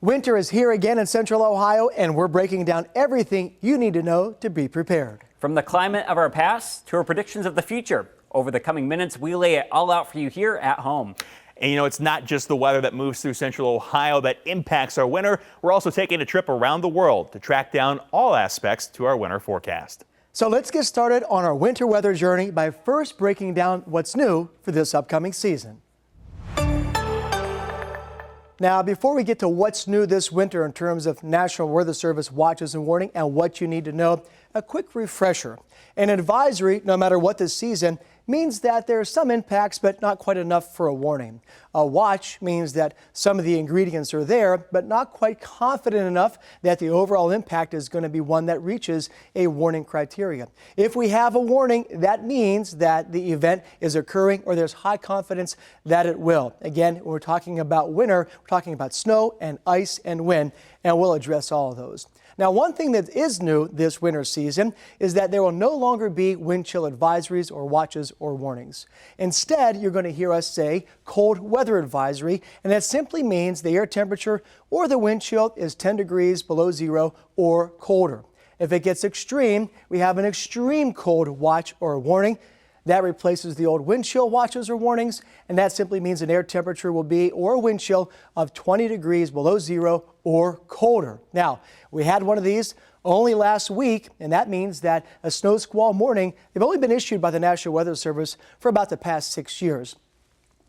Winter is here again in Central Ohio, and we're breaking down everything you need to know to be prepared. From the climate of our past to our predictions of the future, over the coming minutes, we lay it all out for you here at home. And you know, it's not just the weather that moves through Central Ohio that impacts our winter. We're also taking a trip around the world to track down all aspects to our winter forecast. So let's get started on our winter weather journey by first breaking down what's new for this upcoming season. Now, before we get to what's new this winter in terms of National Weather Service watches and warning and what you need to know, a quick refresher. An advisory, no matter what the season, means that there are some impacts, but not quite enough for a warning. A watch means that some of the ingredients are there, but not quite confident enough that the overall impact is going to be one that reaches a warning criteria. If we have a warning, that means that the event is occurring or there's high confidence that it will. Again, when we're talking about winter, we're talking about snow and ice and wind, and we'll address all of those. Now, one thing that is new this winter season is that there will no longer be wind chill advisories or watches or warnings. Instead, you're going to hear us say cold weather advisory, and that simply means the air temperature or the wind chill is 10 degrees below zero or colder. If it gets extreme, we have an extreme cold watch or warning. That replaces the old wind chill watches or warnings, and that simply means an air temperature will be or a wind chill of 20 degrees below zero or colder. Now, we had one of these only last week, and that means that a snow squall warning, they've only been issued by the National Weather Service for about the past 6 years.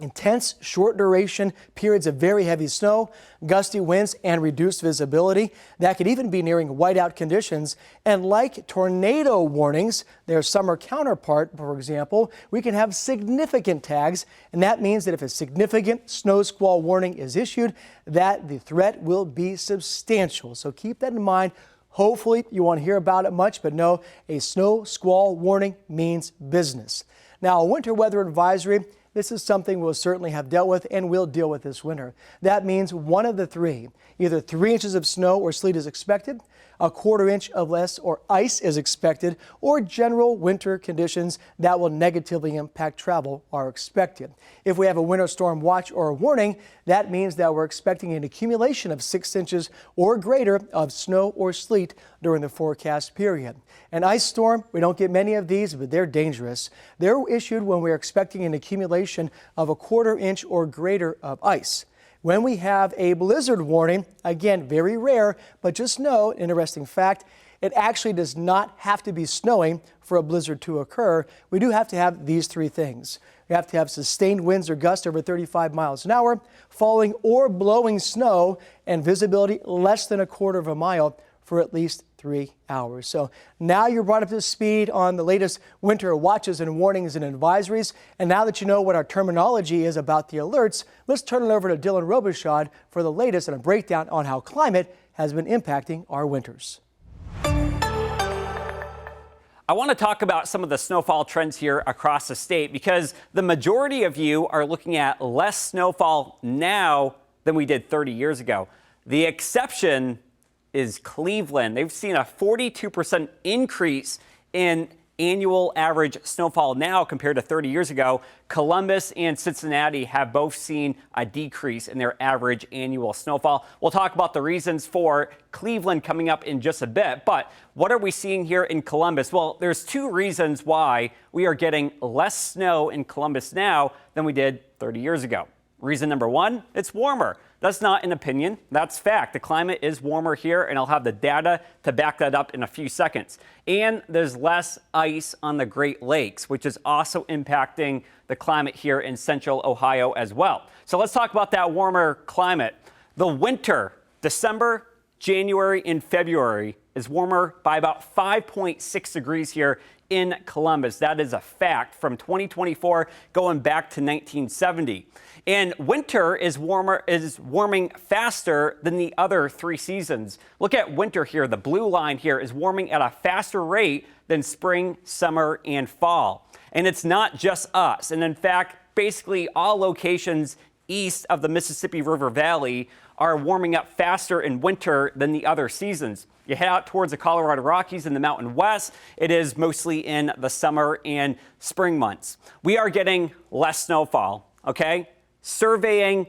Intense, short duration periods of very heavy snow, gusty winds, and reduced visibility that could even be nearing whiteout conditions. And like tornado warnings, their summer counterpart, for example, we can have significant tags. And that means that if a significant snow squall warning is issued, that the threat will be substantial. So keep that in mind. Hopefully you won't hear about it much, but no, a snow squall warning means business. Now, a winter weather advisory, this is something we'll certainly have dealt with and will deal with this winter. That means one of the three. Either 3 inches of snow or sleet is expected, a quarter inch of less or ice is expected, or general winter conditions that will negatively impact travel are expected. If we have a winter storm watch or a warning, that means that we're expecting an accumulation of 6 inches or greater of snow or sleet during the forecast period. An ice storm, we don't get many of these, but they're dangerous. They're issued when we're expecting an accumulation of a quarter inch or greater of ice. When we have a blizzard warning, again, very rare, but just know, interesting fact, it actually does not have to be snowing for a blizzard to occur. We do have to have these three things. We have to have sustained winds or gusts over 35 miles an hour, falling or blowing snow, and visibility less than a quarter of a mile for at least 3 hours. So now you're brought up to speed on the latest winter watches and warnings and advisories. And now that you know what our terminology is about the alerts, let's turn it over to Dylan Robichaud for the latest and a breakdown on how climate has been impacting our winters. I want to talk about some of the snowfall trends here across the state because the majority of you are looking at less snowfall now than we did 30 years ago. The exception is Cleveland. They've seen a 42% increase in annual average snowfall now compared to 30 years ago. Columbus and Cincinnati have both seen a decrease in their average annual snowfall. We'll talk about the reasons for Cleveland coming up in just a bit, but what are we seeing here in Columbus? Well, there's two reasons why we are getting less snow in Columbus now than we did 30 years ago. Reason number one, it's warmer. That's not an opinion, that's fact. The climate is warmer here, and I'll have the data to back that up in a few seconds. And there's less ice on the Great Lakes, which is also impacting the climate here in Central Ohio as well. So let's talk about that warmer climate. The winter, December, January, and February is warmer by about 5.6 degrees here in Columbus. That is a fact from 2024 going back to 1970. And winter is warming faster than the other three seasons. Look at winter here. The blue line here is warming at a faster rate than spring, summer, and fall. And it's not just us. And in fact, basically all locations east of the Mississippi River Valley are warming up faster in winter than the other seasons. You head out towards the Colorado Rockies and the Mountain West, it is mostly in the summer and spring months. We are getting less snowfall, okay? Surveying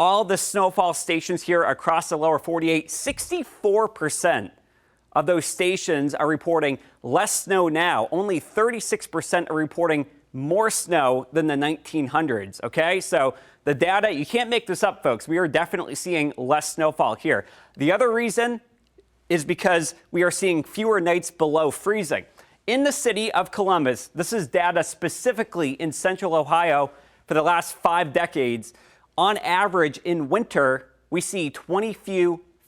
all the snowfall stations here across the lower 48, 64% of those stations are reporting less snow now. Only 36% are reporting more snow than the 1900s, okay? So the data, you can't make this up, folks. We are definitely seeing less snowfall here. The other reason is because we are seeing fewer nights below freezing. In the city of Columbus, this is data specifically in central Ohio for the last 5 decades. On average, in winter, we see 20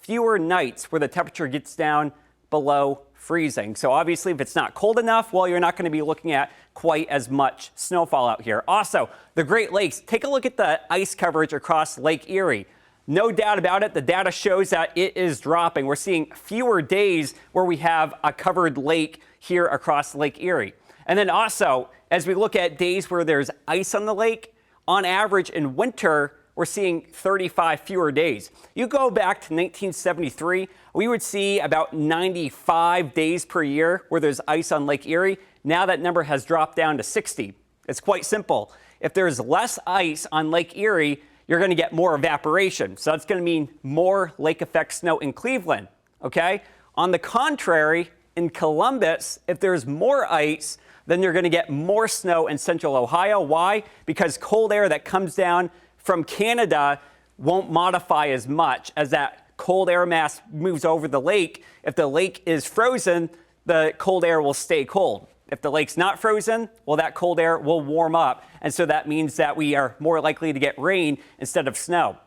fewer nights where the temperature gets down below freezing. So obviously, if it's not cold enough, well, you're not going to be looking at quite as much snowfall out here. Also, the Great Lakes, take a look at the ice coverage across Lake Erie. No doubt about it, the data shows that it is dropping. We're seeing fewer days where we have a covered lake here across Lake Erie. And then also, as we look at days where there's ice on the lake, on average in winter, we're seeing 35 fewer days. You go back to 1973, we would see about 95 days per year where there's ice on Lake Erie. Now that number has dropped down to 60. It's quite simple. If there's less ice on Lake Erie, you're going to get more evaporation. So that's going to mean more lake effect snow in Cleveland, okay? On the contrary, in Columbus, if there's more ice, then you're going to get more snow in central Ohio. Why? Because cold air that comes down from Canada won't modify as much as that cold air mass moves over the lake. If the lake is frozen, the cold air will stay cold. If the lake's not frozen, well, that cold air will warm up. And so that means that we are more likely to get rain instead of snow.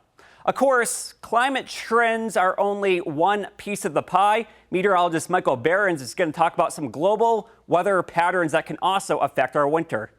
Of course, climate trends are only one piece of the pie. Meteorologist Michael Behrens is going to talk about some global weather patterns that can also affect our winter.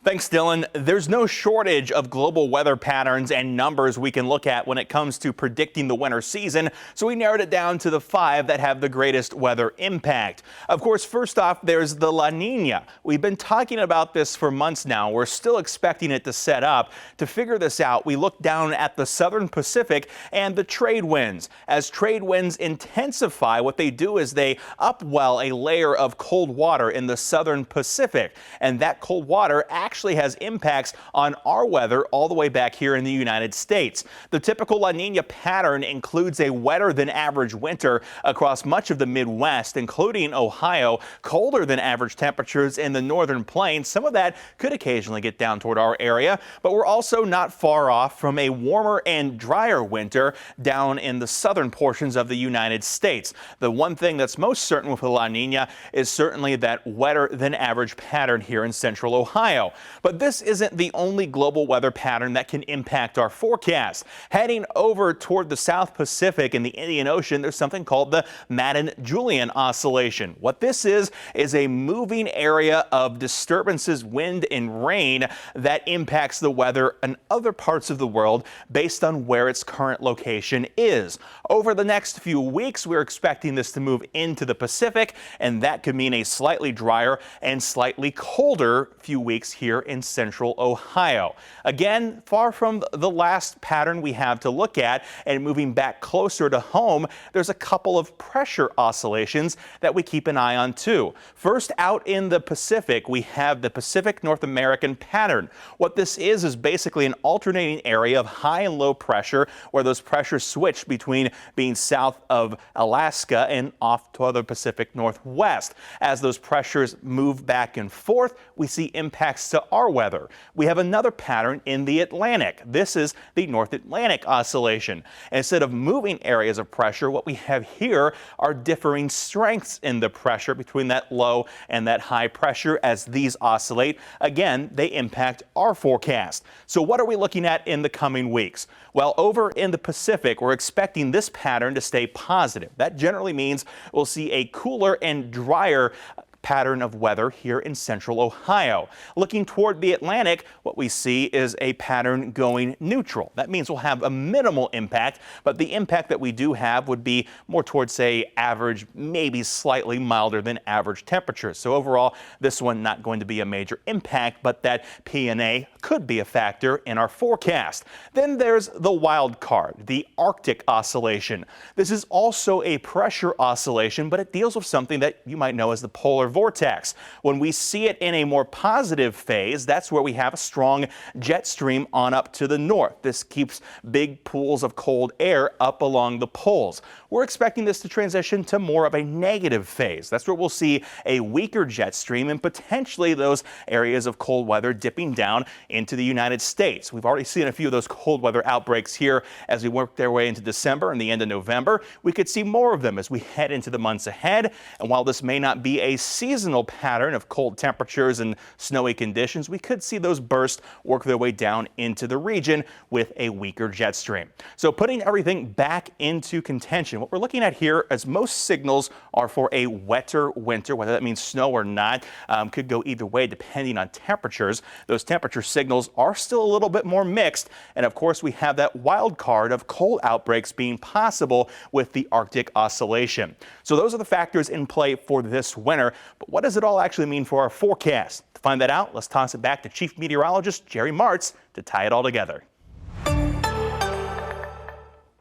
Thanks, Dylan. There's no shortage of global weather patterns and numbers we can look at when it comes to predicting the winter season, so we narrowed it down to the 5 that have the greatest weather impact. Of course, first off, there's the La Nina. We've been talking about this for months now. We're still expecting it to set up. To figure this out, we look down at the southern Pacific and the trade winds. As trade winds intensify, what they do is they upwell a layer of cold water in the southern Pacific, and that cold water actually has impacts on our weather all the way back here in the United States. The typical La Nina pattern includes a wetter than average winter across much of the Midwest, including Ohio, colder than average temperatures in the northern plains. Some of that could occasionally get down toward our area, but we're also not far off from a warmer and drier winter down in the southern portions of the United States. The one thing that's most certain with the La Nina is certainly that wetter than average pattern here in central Ohio. But this isn't the only global weather pattern that can impact our forecast. Heading over toward the South Pacific and the Indian Ocean, there's something called the Madden-Julian oscillation. What this is a moving area of disturbances, wind and rain that impacts the weather in other parts of the world based on where its current location is. Over the next few weeks, we're expecting this to move into the Pacific, and that could mean a slightly drier and slightly colder few weeks here in central Ohio. Again, far from the last pattern we have to look at, and moving back closer to home, there's a couple of pressure oscillations that we keep an eye on too. First, out in the Pacific, we have the Pacific North American pattern. What this is basically an alternating area of high and low pressure where those pressures switch between being south of Alaska and off toward the Pacific Northwest. As those pressures move back and forth, we see impacts to our weather. We have another pattern in the Atlantic. This is the North Atlantic oscillation. Instead of moving areas of pressure, what we have here are differing strengths in the pressure between that low and that high pressure. As these oscillate, again, they impact our forecast. So what are we looking at in the coming weeks? Well, over in the Pacific, we're expecting this pattern to stay positive. That generally means we'll see a cooler and drier pattern of weather here in central Ohio. Looking toward the Atlantic, what we see is a pattern going neutral. That means we'll have a minimal impact, but the impact that we do have would be more towards, say, average, maybe slightly milder than average temperatures. So overall, this one not going to be a major impact, but that P&A could be a factor in our forecast. Then there's the wild card, the Arctic oscillation. This is also a pressure oscillation, but it deals with something that you might know as the polar vortex. When we see it in a more positive phase, that's where we have a strong jet stream on up to the north. This keeps big pools of cold air up along the poles. We're expecting this to transition to more of a negative phase. That's where we'll see a weaker jet stream and potentially those areas of cold weather dipping down into the United States. We've already seen a few of those cold weather outbreaks here as we work their way into December and the end of November. We could see more of them as we head into the months ahead. And while this may not be a seasonal pattern of cold temperatures and snowy conditions, we could see those bursts work their way down into the region with a weaker jet stream. So putting everything back into contention, what we're looking at here as most signals are for a wetter winter, whether that means snow or not, could go either way depending on temperatures. Those temperature signals are still a little bit more mixed. And of course, we have that wild card of cold outbreaks being possible with the Arctic oscillation. So those are the factors in play for this winter. But what does it all actually mean for our forecast? To find that out, let's toss it back to Chief Meteorologist Jerry Martz to tie it all together.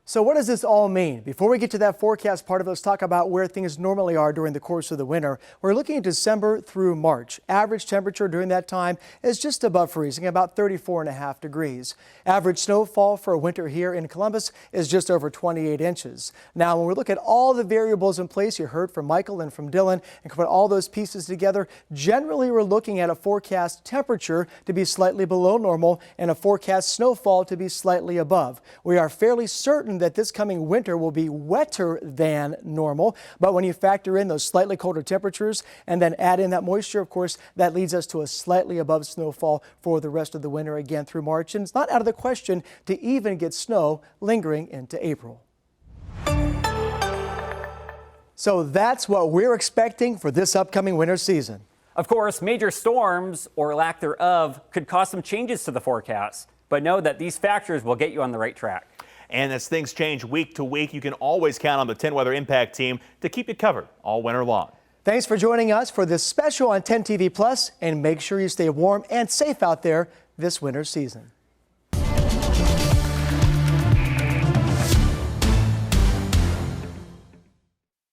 So what does this all mean? Before we get to that forecast part of it, let's talk about where things normally are during the course of the winter. We're looking at December through March. Average temperature during that time is just above freezing, about 34.5 degrees. Average snowfall for a winter here in Columbus is just over 28 inches. Now, when we look at all the variables in place, you heard from Michael and from Dylan, and can put all those pieces together, generally we're looking at a forecast temperature to be slightly below normal and a forecast snowfall to be slightly above. We are fairly certain that this coming winter will be wetter than normal, but when you factor in those slightly colder temperatures and then add in that moisture, of course, that leads us to a slightly above snowfall for the rest of the winter again through March, and it's not out of the question to even get snow lingering into April. So that's what we're expecting for this upcoming winter season. Of course, major storms or lack thereof could cause some changes to the forecast, but know that these factors will get you on the right track. And as things change week to week, you can always count on the 10 Weather Impact team to keep you covered all winter long. Thanks for joining us for this special on 10 TV Plus, and make sure you stay warm and safe out there this winter season.